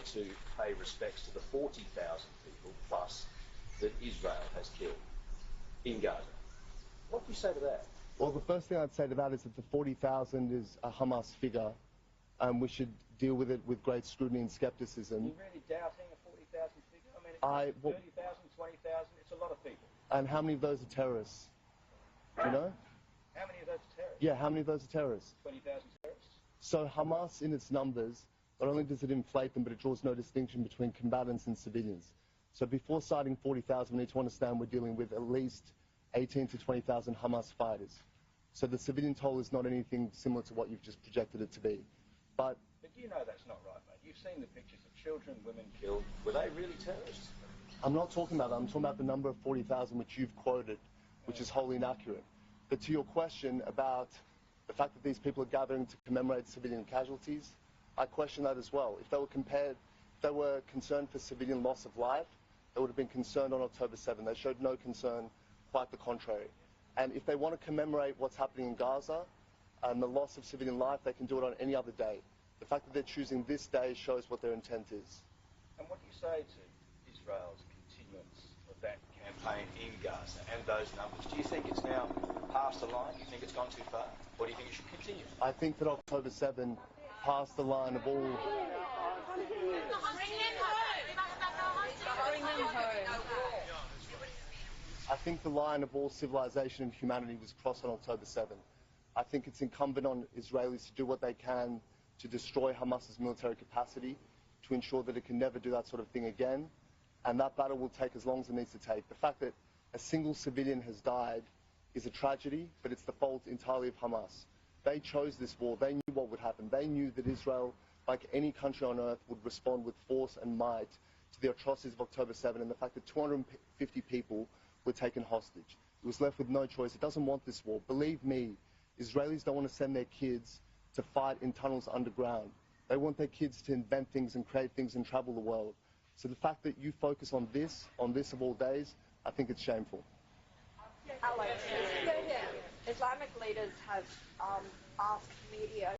to pay respects to the 40,000 people plus that Israel has killed in Gaza. What do you say to that? Well, the first thing I'd say to that is that the 40,000 is a Hamas figure, and we should deal with it with great scrutiny and skepticism. Are you really doubting a 40,000 figure? I mean, 30,000, 20,000, it's a lot of people. And how many of those are terrorists? Do you know? How many of those are terrorists? Yeah, how many of those are terrorists? 20,000 terrorists. So Hamas, in its numbers, not only does it inflate them, but it draws no distinction between combatants and civilians. So before citing 40,000, we need to understand we're dealing with at least 18 to 20,000 Hamas fighters. So the civilian toll is not anything similar to what you've just projected it to be. But you know that's not right, mate. You've seen the pictures of children, women killed. Were they really terrorists? I'm not talking about that. I'm talking about the number of 40,000 which you've quoted, which is wholly inaccurate. But to your question about the fact that these people are gathering to commemorate civilian casualties, I question that as well. If they were concerned for civilian loss of life, they would have been concerned on October 7. They showed no concern, quite the contrary. And if they want to commemorate what's happening in Gaza and the loss of civilian life, they can do it on any other day. The fact that they're choosing this day shows what their intent is. And what do you say to Israel's continuance of that campaign in Gaza and those numbers? Do you think it's now past the line? Do you think it's gone too far? Or do you think it should continue? I think that October 7 passed the line of all... Bring them home. I think the line of all civilization and humanity was crossed on October 7. I think it's incumbent on Israelis to do what they can to destroy Hamas's military capacity, to ensure that it can never do that sort of thing again. And that battle will take as long as it needs to take. The fact that a single civilian has died is a tragedy, but it's the fault entirely of Hamas. They chose this war. They knew what would happen. They knew that Israel, like any country on earth, would respond with force and might to the atrocities of October 7 and the fact that 250 people were taken hostage. It was left with no choice. It doesn't want this war. Believe me, Israelis don't want to send their kids to fight in tunnels underground. They want their kids to invent things and create things and travel the world. So the fact that you focus on this of all days, I think it's shameful. Alex, Islamic leaders have asked media